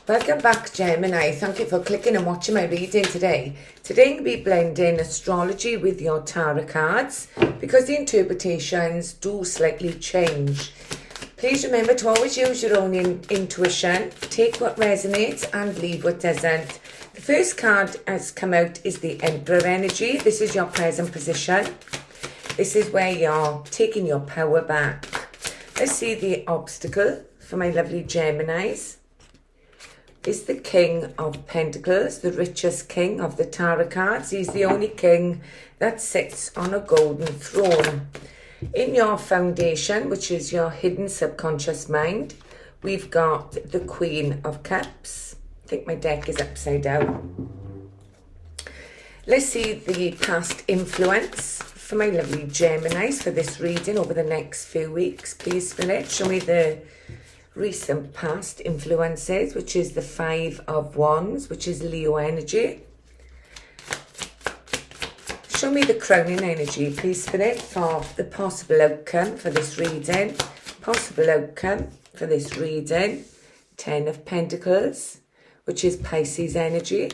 Welcome back, Gemini. Thank you for clicking and watching my reading today. Today I'm going to be blending astrology with your tarot cards because the interpretations do slightly change. Please remember to always use your own intuition. Take what resonates and leave what doesn't. The first card has come out is the Emperor energy. This is your present position. This is where you're taking your power back. Let's see the obstacle for my lovely Geminis. Is the King of Pentacles, the richest king of the tarot cards. He's the only king that sits on a golden throne. In your foundation, which is your hidden subconscious mind, we've got the Queen of Cups. I think my deck is upside down. Let's see the past influence for my lovely Geminis for this reading over the next few weeks. Please, Spirit, show me the recent past influences, which is the Five of Wands, which is Leo energy. Show me the crowning energy, please, Spirit, for the possible outcome for this reading. Possible outcome for this reading. Ten of Pentacles, which is Pisces energy,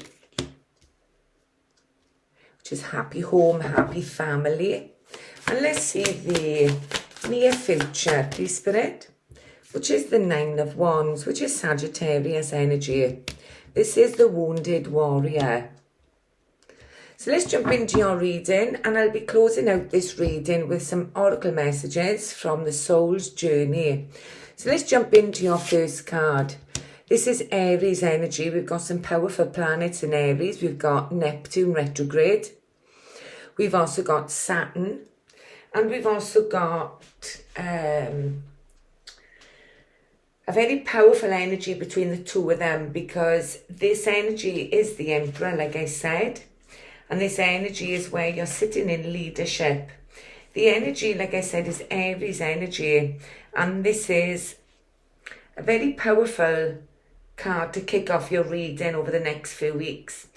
which is happy home, happy family. And let's see the near future, please, Spirit, which is the Nine of Wands, which is Sagittarius energy. This is the Wounded Warrior. So let's jump into your reading, and I'll be closing out this reading with some oracle messages from the soul's journey. So let's jump into your first card. This is Aries energy. We've got some powerful planets in Aries. We've got Neptune retrograde. We've also got Saturn. And we've also got a very powerful energy between the two of them, because this energy is the Emperor, like I said, and this energy is where you're sitting in leadership. The energy, like I said, is Aries energy, and this is a very powerful card to kick off your reading over the next few weeks,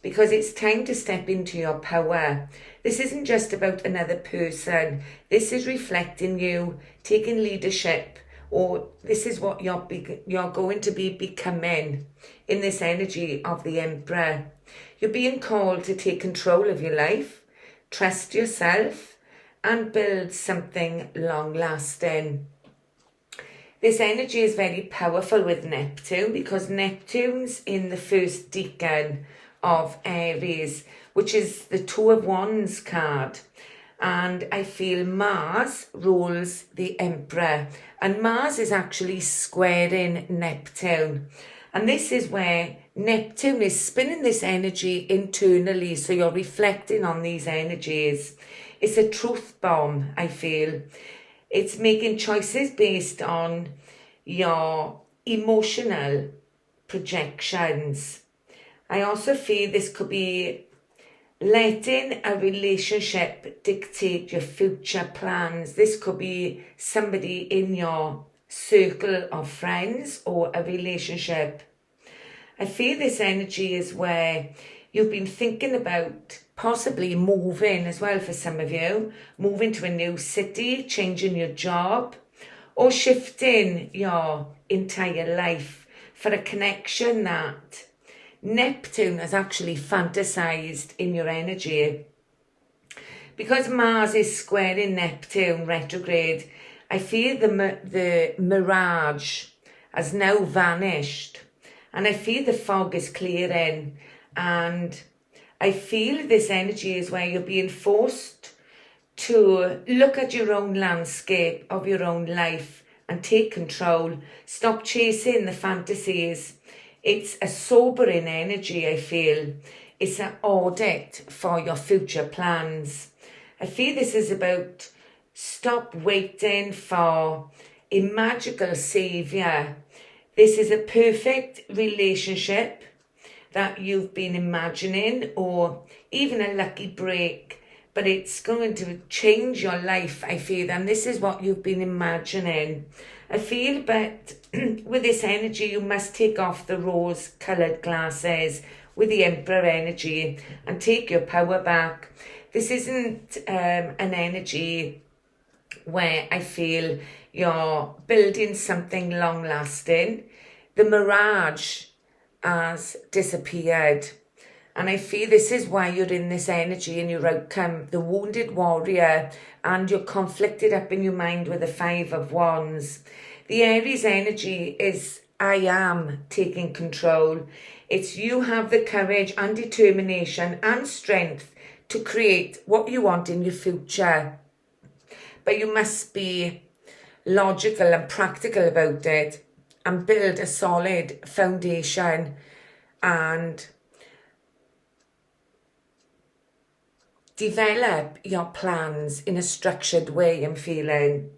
because it's time to step into your power. This isn't just about another person. This is reflecting you, taking leadership, or this is what you're going to be becoming in this energy of the Emperor. You're being called to take control of your life, trust yourself, and build something long-lasting. This energy is very powerful with Neptune, because Neptune's in the first decan of Aries, which is the Two of Wands card. And I feel Mars rules the Emperor, and Mars is actually squaring Neptune. And this is where Neptune is spinning this energy internally, so you're reflecting on these energies. It's a truth bomb, I feel. It's making choices based on your emotional projections. I also feel this could be letting a relationship dictate your future plans. This could be somebody in your circle of friends or a relationship. I feel this energy is where you've been thinking about possibly moving as well for some of you, moving to a new city, changing your job, or shifting your entire life for a connection that Neptune has actually fantasized in your energy. Because Mars is squaring Neptune retrograde, I feel the mirage has now vanished, and I feel the fog is clearing, and I feel this energy is where you're being forced to look at your own landscape of your own life and take control. Stop chasing the fantasies. It's a sobering energy, I feel. It's an audit for your future plans. I feel this is about stop waiting for a magical savior. This is a perfect relationship that you've been imagining, or even a lucky break, but it's going to change your life, I feel, and this is what you've been imagining. I feel, but with this energy, you must take off the rose-coloured glasses with the Emperor energy and take your power back. This isn't an energy where I feel you're building something long-lasting. The mirage has disappeared. And I feel this is why you're in this energy and your outcome, the wounded warrior, and you're conflicted up in your mind with the 5 of Wands. The Aries energy is I am taking control. It's you have the courage and determination and strength to create what you want in your future. But you must be logical and practical about it and build a solid foundation and develop your plans in a structured way, I'm feeling.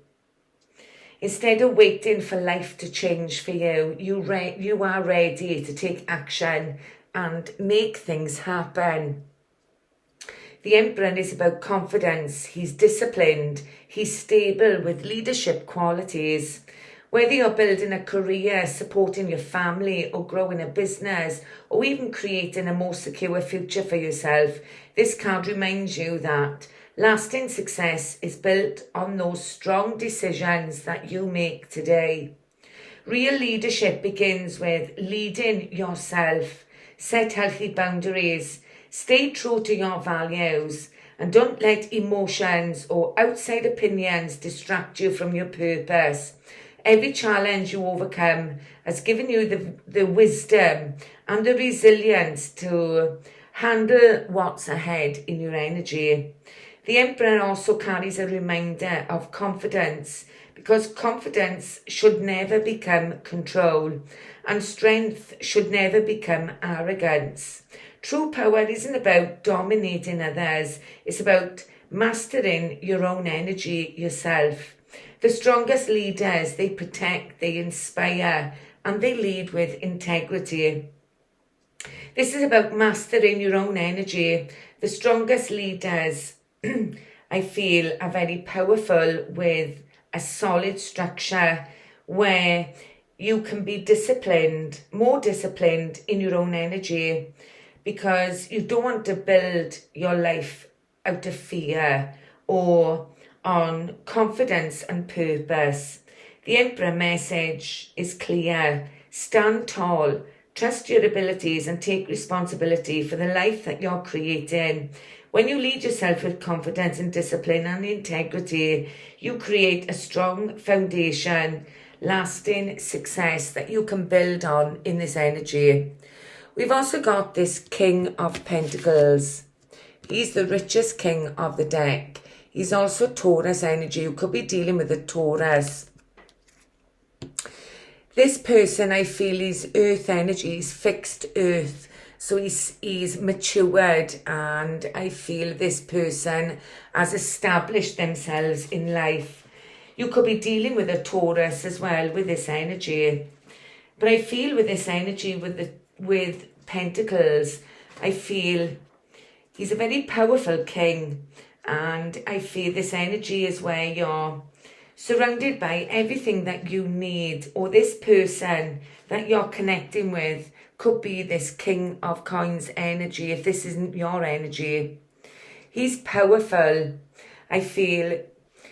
Instead of waiting for life to change for you, you are ready to take action and make things happen. The Emperor is about confidence. He's disciplined. He's stable with leadership qualities. Whether you're building a career, supporting your family, or growing a business, or even creating a more secure future for yourself, this card reminds you that lasting success is built on those strong decisions that you make today. Real leadership begins with leading yourself. Set healthy boundaries. Stay true to your values. And don't let emotions or outside opinions distract you from your purpose. Every challenge you overcome has given you the wisdom and the resilience to handle what's ahead in your energy. The Emperor also carries a reminder of confidence, because confidence should never become control and strength should never become arrogance. True power isn't about dominating others, it's about mastering your own energy yourself. The strongest leaders, they protect, they inspire, and they lead with integrity. This is about mastering your own energy. The strongest leaders, I feel, are very powerful with a solid structure where you can be disciplined, more disciplined in your own energy, because you don't want to build your life out of fear or on confidence and purpose. The Emperor message is clear. Stand tall, trust your abilities and take responsibility for the life that you're creating. When you lead yourself with confidence and discipline and integrity, you create a strong foundation, lasting success that you can build on in this energy. We've also got this King of Pentacles. He's the richest king of the deck. He's also Taurus energy. You could be dealing with a Taurus. This person, I feel, is earth energy. He's fixed earth. So he's matured, and I feel this person has established themselves in life. You could be dealing with a Taurus as well with this energy. But I feel with this energy, with Pentacles, I feel he's a very powerful king. And I feel this energy is where you're surrounded by everything that you need, or this person that you're connecting with could be this King of Coins energy if this isn't your energy. He's powerful. I feel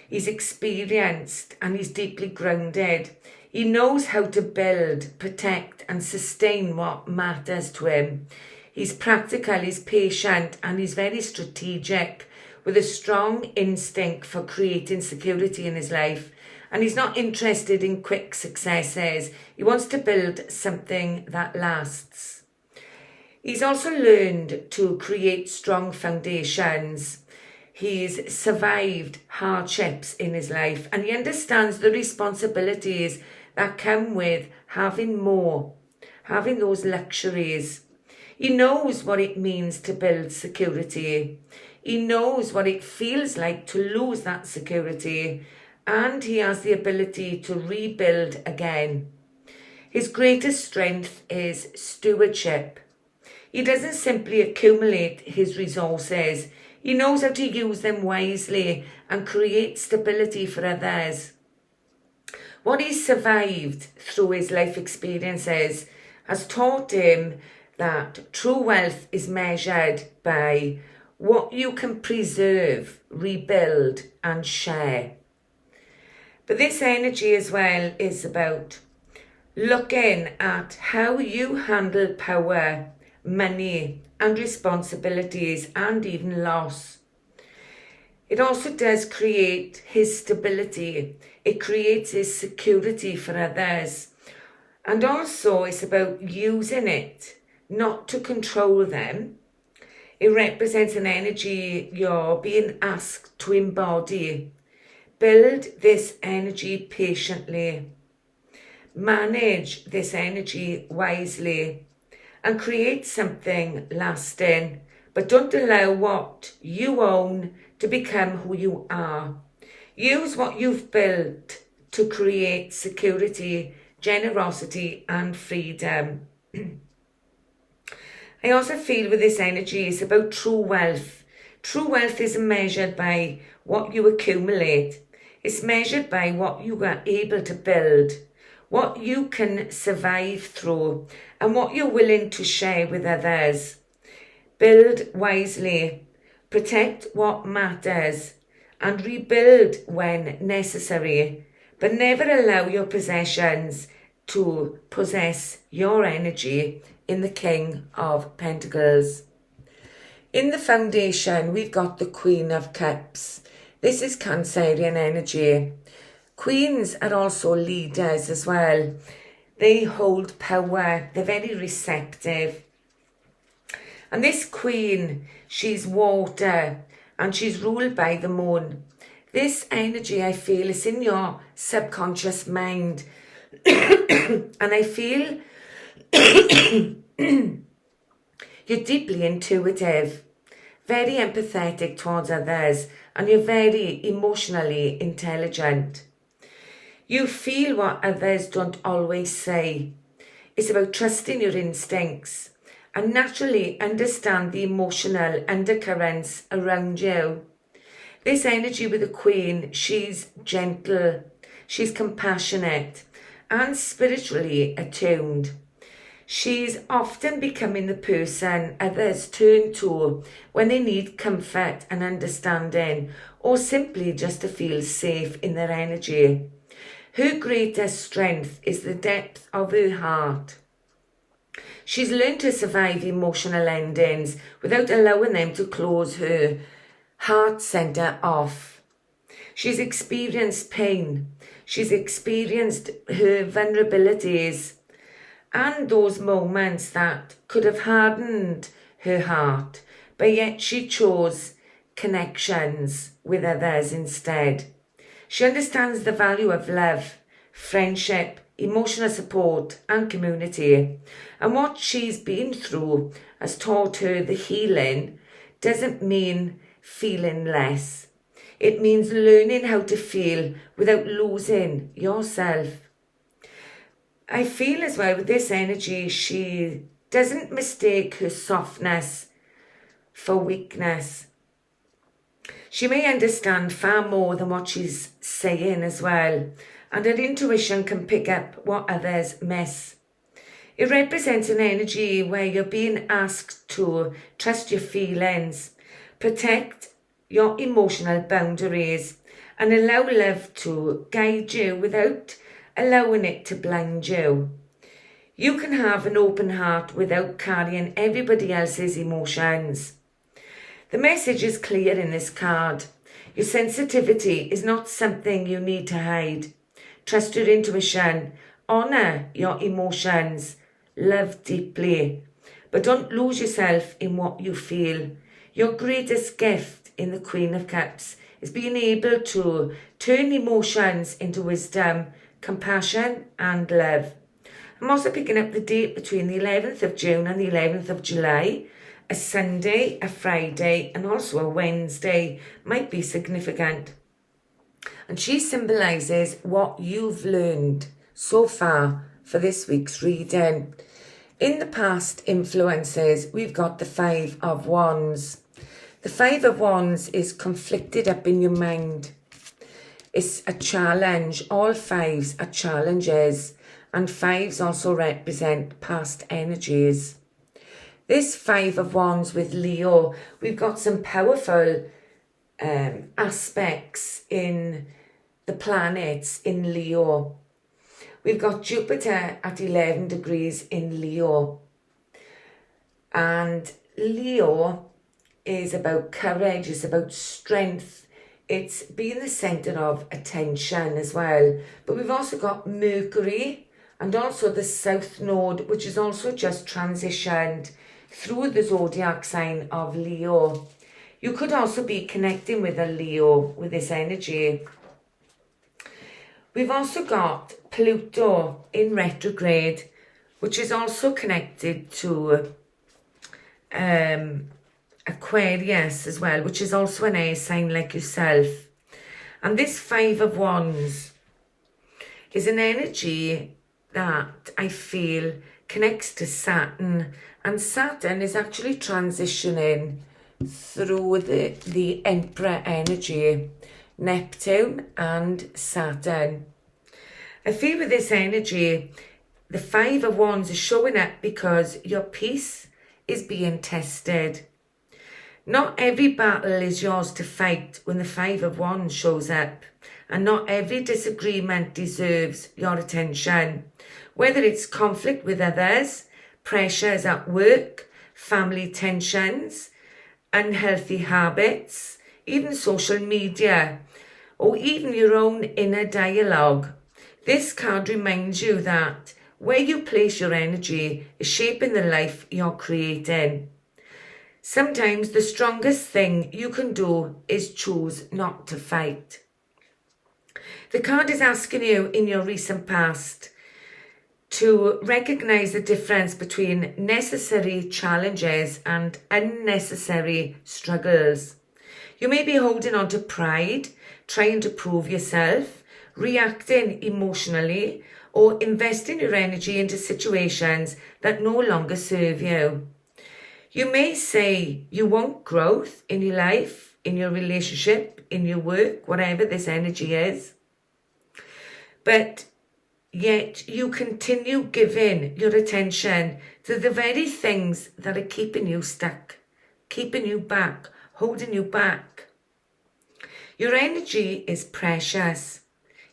he's experienced and he's deeply grounded. He knows how to build, protect and sustain what matters to him. He's practical, he's patient and he's very strategic, with a strong instinct for creating security in his life. And he's not interested in quick successes. He wants to build something that lasts. He's also learned to create strong foundations. He's survived hardships in his life and he understands the responsibilities that come with having more, having those luxuries. He knows what it means to build security. He knows what it feels like to lose that security, and he has the ability to rebuild again. His greatest strength is stewardship. He doesn't simply accumulate his resources. He knows how to use them wisely and create stability for others. What he's survived through his life experiences has taught him that true wealth is measured by what you can preserve, rebuild and share. But this energy as well is about looking at how you handle power, money and responsibilities and even loss. It also does create his stability. It creates his security for others. And also it's about using it, not to control them. It represents an energy you're being asked to embody. Build this energy patiently. Manage this energy wisely and create something lasting. But don't allow what you own to become who you are. Use what you've built to create security, generosity and freedom. I also feel with this energy it's about true wealth. True wealth isn't measured by what you accumulate. It's measured by what you are able to build, what you can survive through, and what you're willing to share with others. Build wisely, protect what matters, and rebuild when necessary, but never allow your possessions to possess your energy in the King of Pentacles. In the foundation, we've got the Queen of Cups. This is Cancerian energy. Queens are also leaders as well. They hold power. They're very receptive. And this Queen, she's water and she's ruled by the moon. This energy, I feel, is in your subconscious mind. And I feel you're deeply intuitive, very empathetic towards others, and you're very emotionally intelligent. You feel what others don't always say. It's about trusting your instincts and naturally understand the emotional undercurrents around you. This energy with the Queen, she's gentle, she's compassionate and spiritually attuned. She's often becoming the person others turn to when they need comfort and understanding, or simply just to feel safe in their energy. Her greatest strength is the depth of her heart. She's learned to survive emotional endings without allowing them to close her heart centre off. She's experienced pain. She's experienced her vulnerabilities and those moments that could have hardened her heart, but yet she chose connections with others instead. She understands the value of love, friendship, emotional support and community, and what she's been through has taught her the healing doesn't mean feeling less. It means learning how to feel without losing yourself. I feel as well with this energy, she doesn't mistake her softness for weakness. She may understand far more than what she's saying as well, and her intuition can pick up what others miss. It represents an energy where you're being asked to trust your feelings, protect your emotional boundaries, and allow love to guide you without allowing it to blind you. You can have an open heart without carrying everybody else's emotions. The message is clear in this card. Your sensitivity is not something you need to hide. Trust your intuition, honour your emotions, love deeply, but don't lose yourself in what you feel. Your greatest gift in the Queen of Cups is being able to turn emotions into wisdom, compassion and love. I'm also picking up the date between the 11th of June and the 11th of July. A Sunday, a Friday and also a Wednesday might be significant. And she symbolises what you've learned so far for this week's reading. In the past influences, we've got the Five of Wands. The Five of Wands is conflicted up in your mind. It's a challenge. All fives are challenges, and fives also represent past energies. This Five of Wands with Leo, we've got some powerful aspects in the planets in Leo. We've got Jupiter at 11 degrees in Leo. And Leo is about courage, it's about strength. It's being the centre of attention as well. But we've also got Mercury and also the South Node, which is also just transitioned through the zodiac sign of Leo. You could also be connecting with a Leo with this energy. We've also got Pluto in retrograde, which is also connected to Aquarius as well, which is also an air sign like yourself. And this Five of Wands is an energy that I feel connects to Saturn, and Saturn is actually transitioning through the Emperor energy, Neptune and Saturn. I feel with this energy, the Five of Wands is showing up because your peace is being tested. Not every battle is yours to fight when the Five of Wands shows up, and not every disagreement deserves your attention. Whether it's conflict with others, pressures at work, family tensions, unhealthy habits, even social media, or even your own inner dialogue. This card reminds you that where you place your energy is shaping the life you're creating. Sometimes the strongest thing you can do is choose not to fight. The card is asking you in your recent past to recognize the difference between necessary challenges and unnecessary struggles. You may be holding on to pride, trying to prove yourself, reacting emotionally, or investing your energy into situations that no longer serve you. You may say you want growth in your life, in your relationship, in your work, whatever this energy is. But yet you continue giving your attention to the very things that are keeping you stuck, keeping you back, holding you back. Your energy is precious.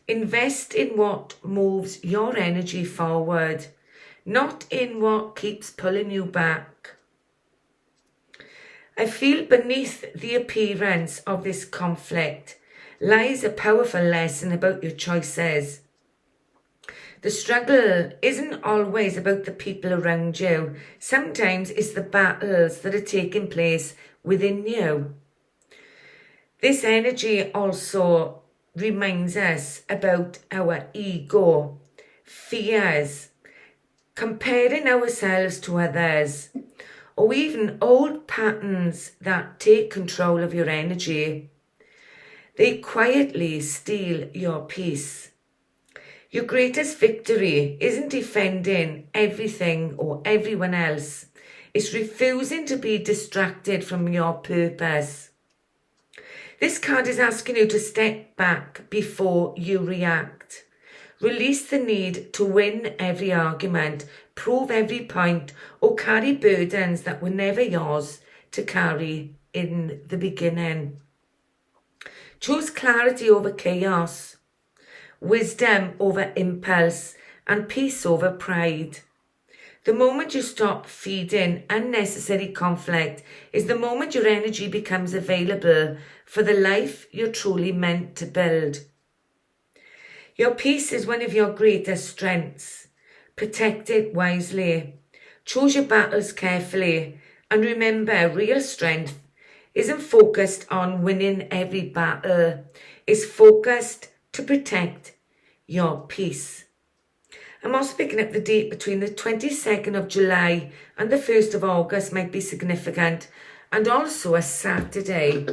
Invest in what moves your energy forward, not in what keeps pulling you back. I feel beneath the appearance of this conflict lies a powerful lesson about your choices. The struggle isn't always about the people around you. Sometimes it's the battles that are taking place within you. This energy also reminds us about our ego, fears, comparing ourselves to others, or even old patterns that take control of your energy. They quietly steal your peace. Your greatest victory isn't defending everything or everyone else. It's refusing to be distracted from your purpose. This card is asking you to step back before you react. Release the need to win every argument, prove every point, or carry burdens that were never yours to carry in the beginning. Choose clarity over chaos, wisdom over impulse, and peace over pride. The moment you stop feeding unnecessary conflict is the moment your energy becomes available for the life you're truly meant to build. Your peace is one of your greatest strengths. Protect it wisely. Choose your battles carefully. And remember, real strength isn't focused on winning every battle. It's focused to protect your peace. I'm also picking up the date between the 22nd of July and the 1st of August might be significant, and also a Saturday,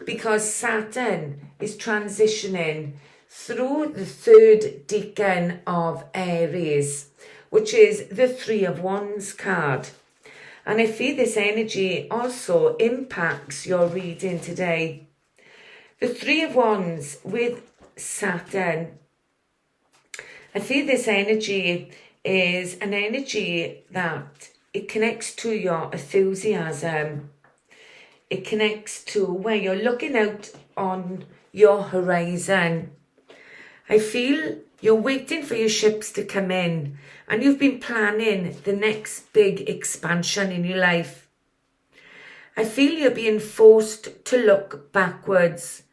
because Saturn is transitioning through the third decan of Aries, which is the Three of Wands card. And I feel this energy also impacts your reading today. The Three of Wands with Saturn, I feel this energy is an energy that it connects to your enthusiasm. It connects to where you're looking out on your horizon. I feel You're waiting for your ships to come in, and you've been planning the next big expansion in your life. I feel you're being forced to look backwards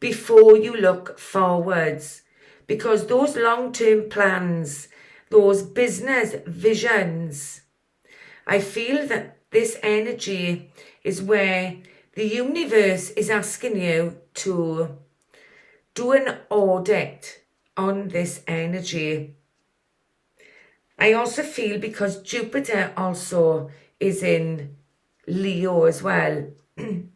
before you look forwards, because those long-term plans, those business visions, I feel that this energy is where the universe is asking you to do an audit on this energy. I also feel, because Jupiter also is in Leo as well, and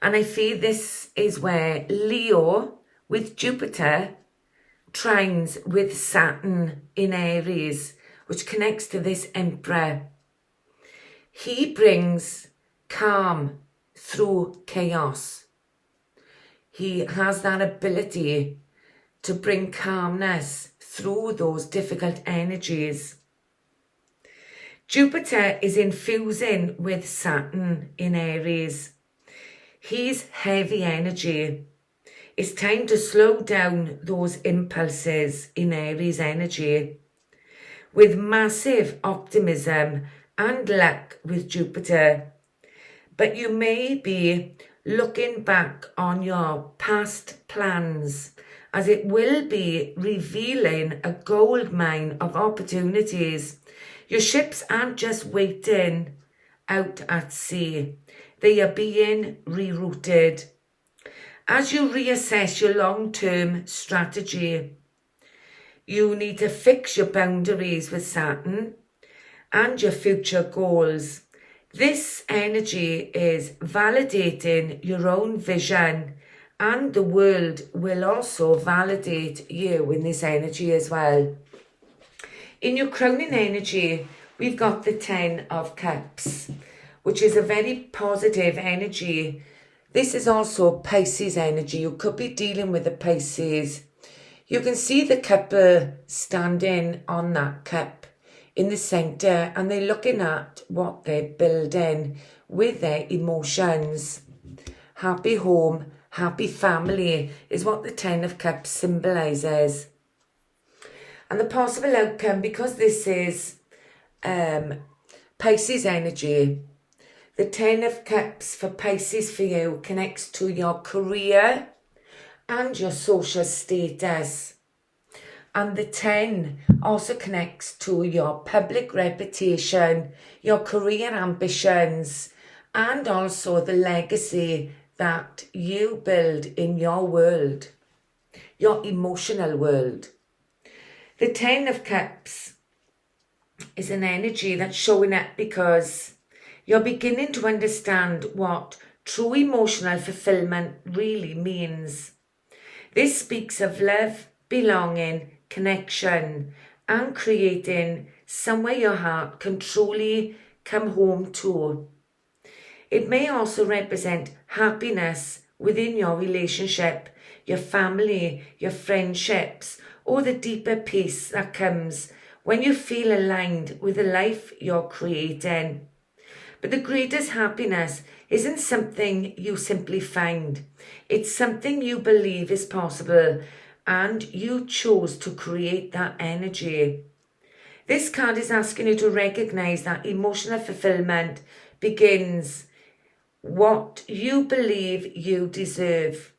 I feel this is where Leo with Jupiter trines with Saturn in Aries, which connects to this Emperor. He brings calm through chaos. He has that ability to bring calmness through those difficult energies. Jupiter is infusing with Saturn in Aries. He's heavy energy. It's time to slow down those impulses in Aries energy. With massive optimism and luck with Jupiter. But you may be looking back on your past plans, as it will be revealing a gold mine of opportunities. Your ships aren't just waiting out at sea. They are being rerouted. As you reassess your long-term strategy, you need to fix your boundaries with Saturn and your future goals. This energy is validating your own vision, and the world will also validate you in this energy as well. In your crowning energy, we've got the 10 of Cups, which is a very positive energy. This is also Pisces energy. You could be dealing with a Pisces. You can see the couple standing on that cup in the center, and they're looking at what they're building with their emotions. Happy home, happy family is what the 10 of Cups symbolizes. And the possible outcome, because this is Pisces energy, the 10 of Cups for Pisces for you connects to your career and your social status. And the 10 also connects to your public reputation, your career ambitions, and also the legacy that you build in your world, your emotional world. The 10 of Cups is an energy that's showing up because you're beginning to understand what true emotional fulfillment really means. This speaks of love, belonging, connection, and creating somewhere your heart can truly come home to. It may also represent happiness within your relationship, your family, your friendships, or the deeper peace that comes when you feel aligned with the life you're creating. But the greatest happiness isn't something you simply find. It's something you believe is possible, and you chose to create that energy. This card is asking you to recognize that emotional fulfillment begins what you believe you deserve.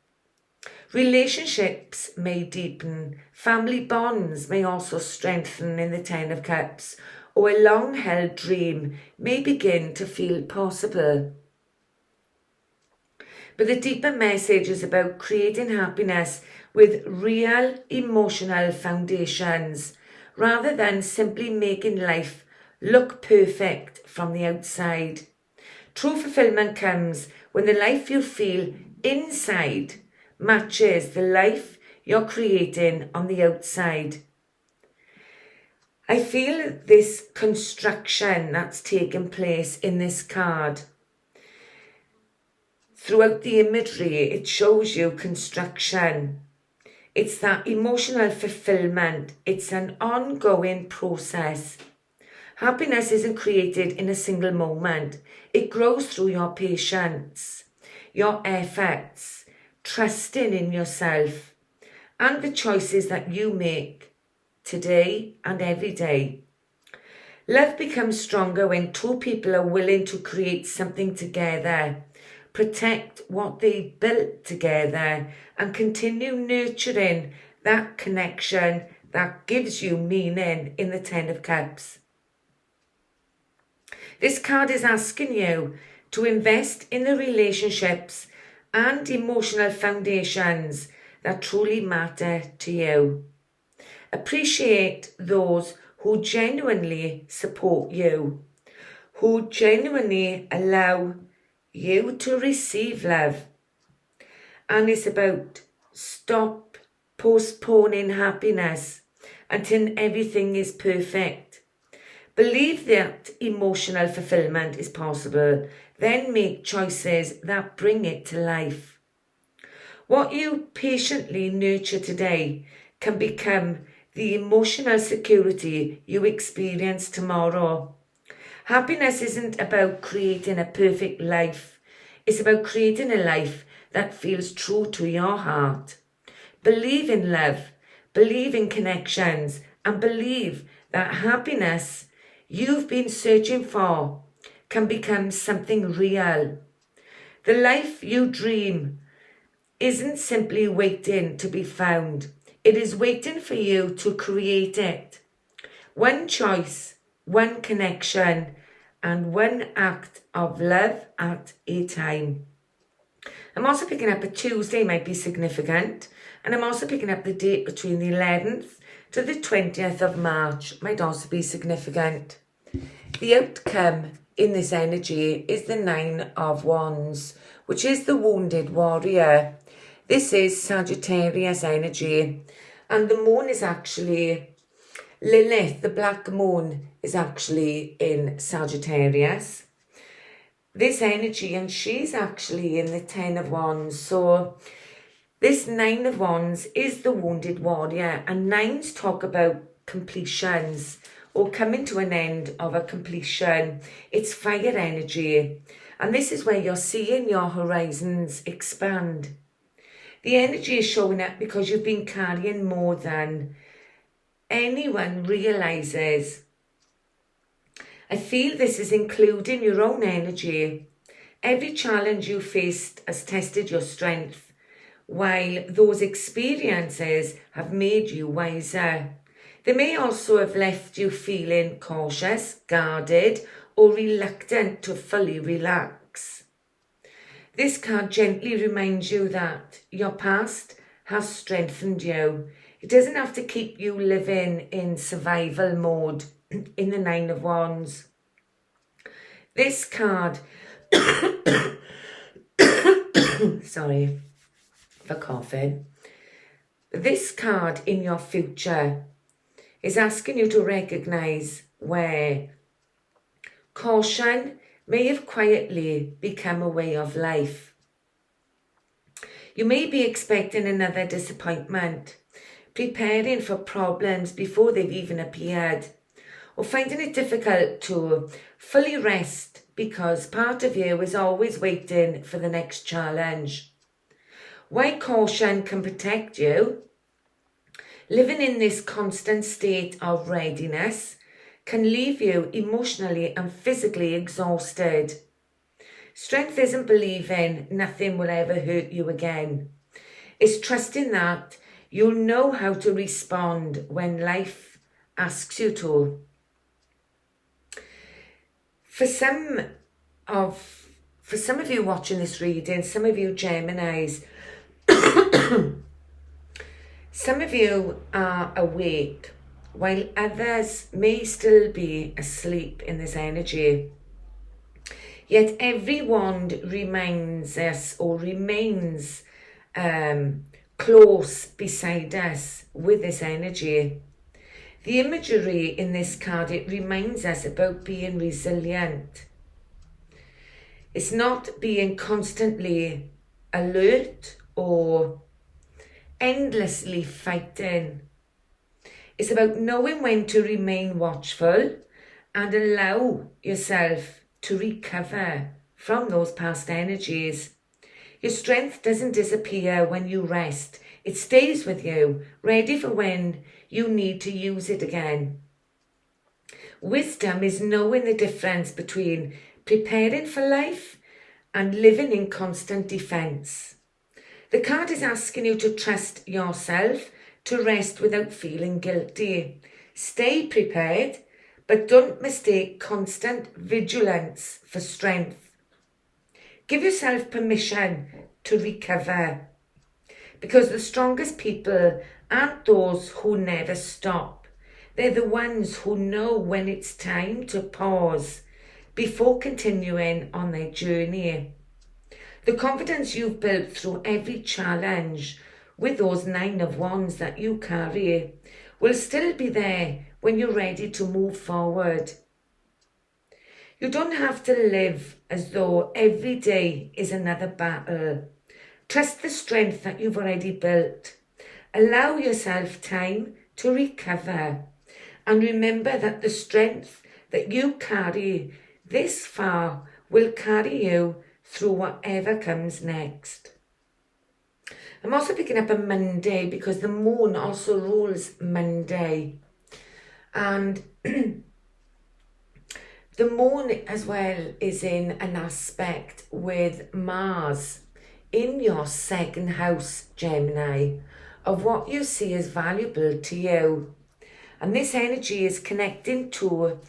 Relationships may deepen, family bonds may also strengthen in the 10 of Cups, or a long-held dream may begin to feel possible. But the deeper message is about creating happiness with real emotional foundations, rather than simply making life look perfect from the outside. True fulfillment comes when the life you feel inside matches the life you're creating on the outside. I feel this construction that's taken place in this card. Throughout the imagery, it shows you construction. It's that emotional fulfillment. It's an ongoing process. Happiness isn't created in a single moment. It grows through your patience, your efforts, trusting in yourself, and the choices that you make today and every day. Love becomes stronger when two people are willing to create something together, protect what they built together, and continue nurturing that connection that gives you meaning in the Ten of Cups. This card is asking you to invest in the relationships and emotional foundations that truly matter to you. Appreciate those who genuinely support you, who genuinely allow you to receive love. And it's about stop postponing happiness until everything is perfect. Believe that emotional fulfillment is possible, then make choices that bring it to life. What you patiently nurture today can become the emotional security you experience tomorrow. Happiness isn't about creating a perfect life. It's about creating a life that feels true to your heart. Believe in love, believe in connections, and believe that happiness you've been searching for can become something real. The life you dream isn't simply waiting to be found. It is waiting for you to create it. One choice, one connection, and one act of love at a time. I'm also picking up a Tuesday might be significant, and I'm also picking up the date between the 11th to the 20th of March might also be significant. The outcome in this energy is the Nine of Wands, which is the wounded warrior. This is Sagittarius energy, and the moon is actually Lilith, the black moon, is actually in Sagittarius. This energy, and she's actually in the Ten of Wands. So this Nine of Wands is the wounded warrior, and nines talk about completions or coming to an end of a completion. It's fire energy, and this is where you're seeing your horizons expand. The energy is showing up because you've been carrying more than anyone realizes. I feel this is including your own energy. Every challenge you faced has tested your strength, while those experiences have made you wiser. They may also have left you feeling cautious, guarded, or reluctant to fully relax. This card gently reminds you that your past has strengthened you. It doesn't have to keep you living in survival mode in the Nine of Wands. This card, sorry for coughing. This card in your future is asking you to recognize where caution may have quietly become a way of life. You may be expecting another disappointment, preparing for problems before they've even appeared, or finding it difficult to fully rest because part of you is always waiting for the next challenge. While caution can protect you, living in this constant state of readiness can leave you emotionally and physically exhausted. Strength isn't believing nothing will ever hurt you again. It's trusting that you'll know how to respond when life asks you to. For some of you watching this reading, some of you Geminis, some of you are awake, while others may still be asleep in this energy. Yet every wand reminds us or remains close beside us with this energy. The imagery in this card, it reminds us about being resilient. It's not being constantly alert or endlessly fighting. It's about knowing when to remain watchful and allow yourself to recover from those past energies. Your strength doesn't disappear when you rest. It stays with you, ready for when you need to use it again. Wisdom is knowing the difference between preparing for life and living in constant defense. The card is asking you to trust yourself, to rest without feeling guilty. Stay prepared, but don't mistake constant vigilance for strength. Give yourself permission to recover, because the strongest people aren't those who never stop. They're the ones who know when it's time to pause before continuing on their journey. The confidence you've built through every challenge with those 9 of Wands that you carry will still be there when you're ready to move forward. You don't have to live as though every day is another battle. Trust the strength that you've already built. Allow yourself time to recover. And remember that the strength that you carry this far will carry you through whatever comes next. I'm also picking up a Monday because the moon also rules Monday. And the moon as well is in an aspect with Mars in your 2nd house, Gemini, of what you see as valuable to you. And this energy is connecting to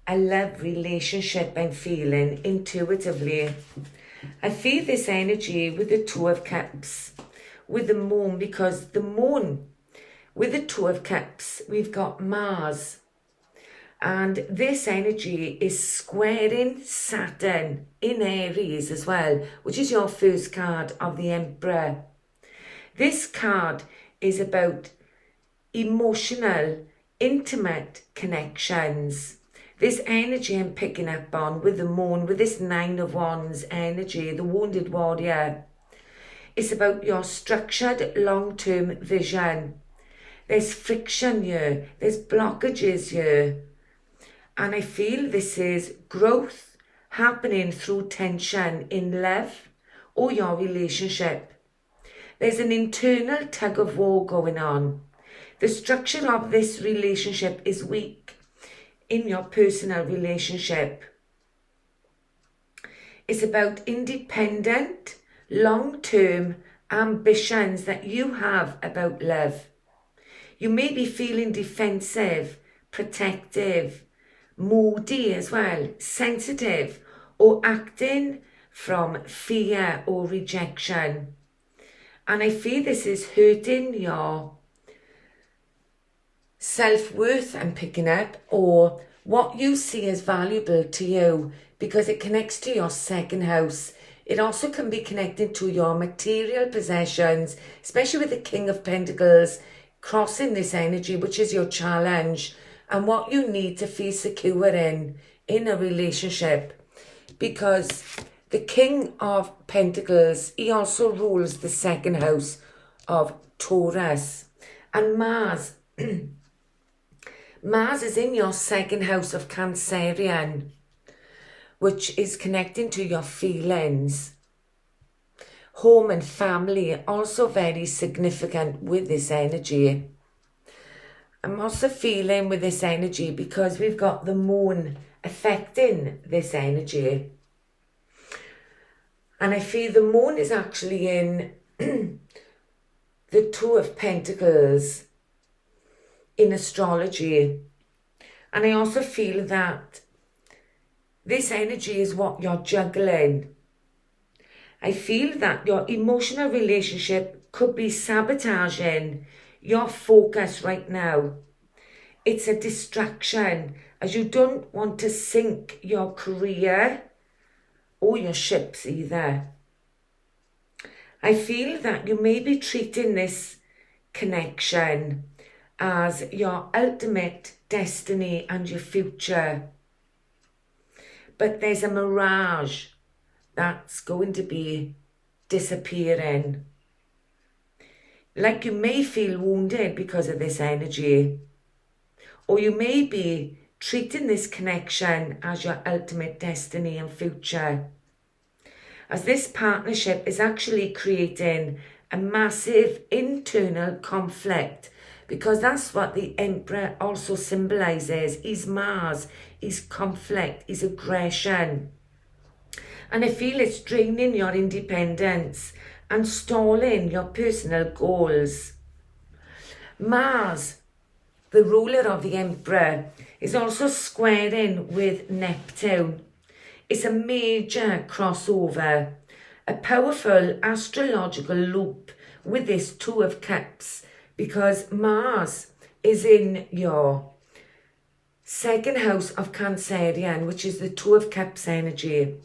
a love relationship I'm feeling intuitively. I feel this energy with the 2 of Cups, with the moon, because the moon, with the 2 of Cups, we've got Mars. And this energy is squaring Saturn in Aries as well, which is your first card of the Emperor. This card is about emotional, intimate connections. This energy I'm picking up on with the moon, with this 9 of Wands energy, the wounded warrior. It's about your structured long-term vision. There's friction here, there's blockages here. And I feel this is growth happening through tension in love or your relationship. There's an internal tug of war going on. The structure of this relationship is weak in your personal relationship. It's about independent, long-term ambitions that you have about love. You may be feeling defensive, protective, moody as well, sensitive, or acting from fear or rejection. And I feel this is hurting your self-worth I'm picking up, or what you see as valuable to you, because it connects to your 2nd house. It also can be connected to your material possessions, especially with the King of Pentacles crossing this energy, which is your challenge and what you need to feel secure in a relationship. Because the King of Pentacles, he also rules the 2nd house of Taurus. And Mars, Mars is in your 2nd house of Cancerian, which is connecting to your feelings. Home and family are also very significant with this energy. I'm also feeling with this energy, because we've got the moon affecting this energy. And I feel the moon is actually in the 2 of Pentacles in astrology. And I also feel that this energy is what you're juggling. I feel that your emotional relationship could be sabotaging your focus right now. It's a distraction, as you don't want to sink your career or your ships either. I feel that you may be treating this connection as your ultimate destiny and your future. But there's a mirage that's going to be disappearing. Like you may feel wounded because of this energy, or you may be treating this connection as your ultimate destiny and future, as this partnership is actually creating a massive internal conflict, because that's what the Emperor also symbolizes. He's Mars, he's conflict, he's aggression. And I feel it's draining your independence and stalling your personal goals. Mars, the ruler of the Emperor, is also squaring with Neptune. It's a major crossover, a powerful astrological loop with this Two of Cups, because Mars is in your second house of Cancerian, which is the Two of Cups energy.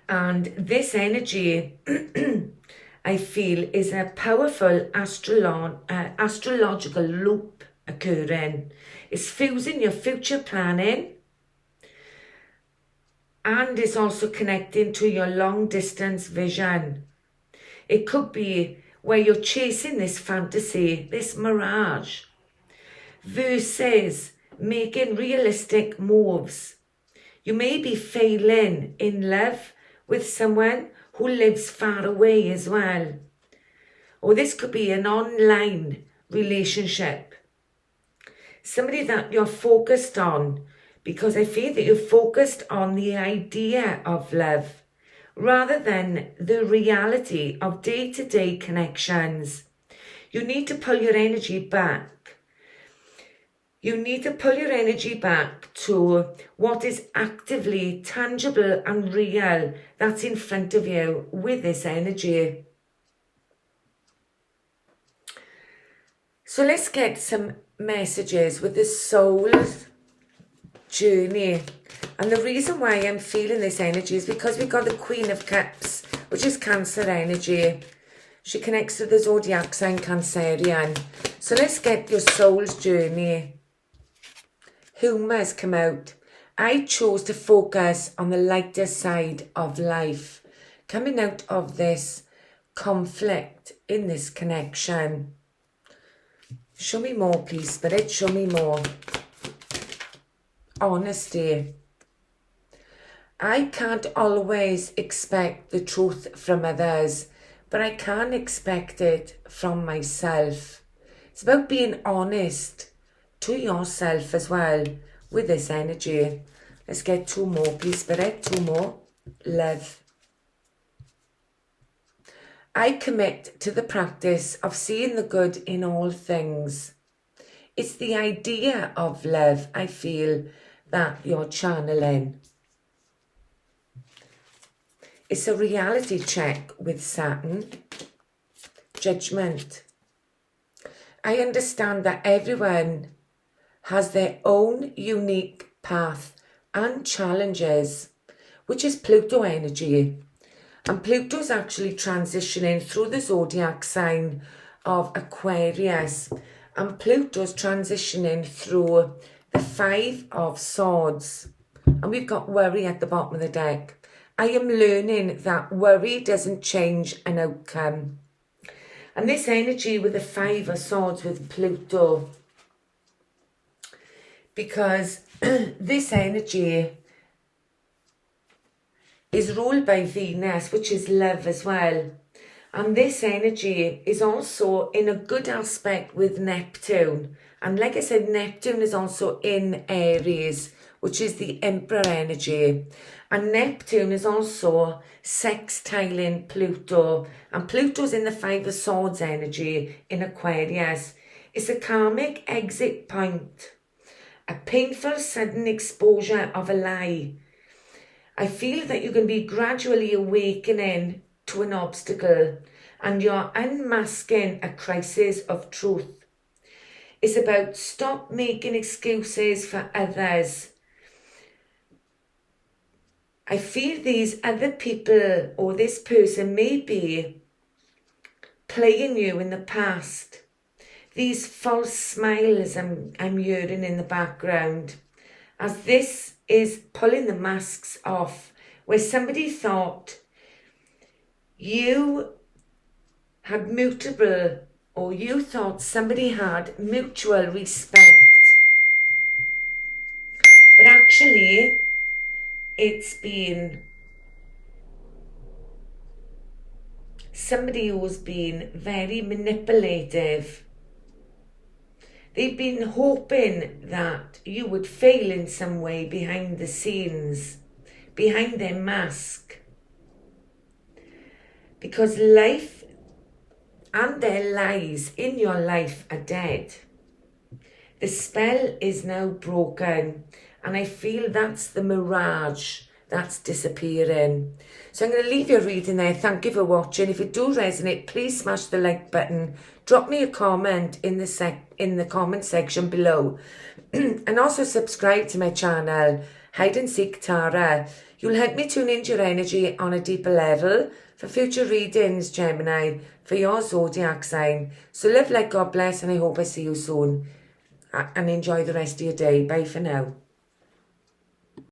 And this energy, I feel, is a powerful astrological loop occurring. It's fusing your future planning, and it's also connecting to your long distance vision. It could be where you're chasing this fantasy, this mirage, versus making realistic moves. You may be failing in love with someone who lives far away as well. Or this could be an online relationship. Somebody that you're focused on, because I feel that you're focused on the idea of love rather than the reality of day-to-day connections. You need to pull your energy back. You need to pull your energy back to what is actively tangible and real that's in front of you with this energy. So let's get some messages with the soul's journey. And the reason why I'm feeling this energy is because we've got the Queen of Cups, which is Cancer energy. She connects to the zodiac sign Cancerian. So let's get your soul's journey. Humor has come out. I chose to focus on the lighter side of life, coming out of this conflict in this connection. Show me more, please, Spirit. Show me more. Honesty. I can't always expect the truth from others, but I can expect it from myself. It's about being honest to yourself as well with this energy. Let's get two more, please, Spirit. Two more. Love. I commit to the practice of seeing the good in all things. It's the idea of love, I feel, that you're channeling. It's a reality check with Saturn. Judgment. I understand that everyone has their own unique path and challenges, which is Pluto energy. And Pluto's actually transitioning through the zodiac sign of Aquarius. And Pluto's transitioning through the Five of Swords. And we've got worry at the bottom of the deck. I am learning that worry doesn't change an outcome. And this energy with the Five of Swords with Pluto, because this energy is ruled by Venus, which is love as well. And this energy is also in a good aspect with Neptune. And like I said, Neptune is also in Aries, which is the Emperor energy. And Neptune is also sextiling Pluto. And Pluto's in the Five of Swords energy in Aquarius. It's a karmic exit point. A painful sudden exposure of a lie. I feel that you can be gradually awakening to an obstacle and you're unmasking a crisis of truth. It's about stop making excuses for others. I feel these other people or this person may be playing you in the past. These false smiles I'm hearing in the background, as this is pulling the masks off, where somebody thought you had mutable, or you thought somebody had mutual respect. But actually, it's been somebody who's been very manipulative. They've been hoping that you would fail in some way behind the scenes, behind their mask. Because life and their lies in your life are dead. The spell is now broken, and I feel that's the mirage that's disappearing. So I'm going to leave your reading there. Thank you for watching. If it do resonate, please smash the like button. Drop me a comment in the comment section below. And also subscribe to my channel, Hide and Seek Tara. You'll help me tune into your energy on a deeper level for future readings, Gemini, for your zodiac sign. So live like God bless, and I hope I see you soon. And enjoy the rest of your day. Bye for now.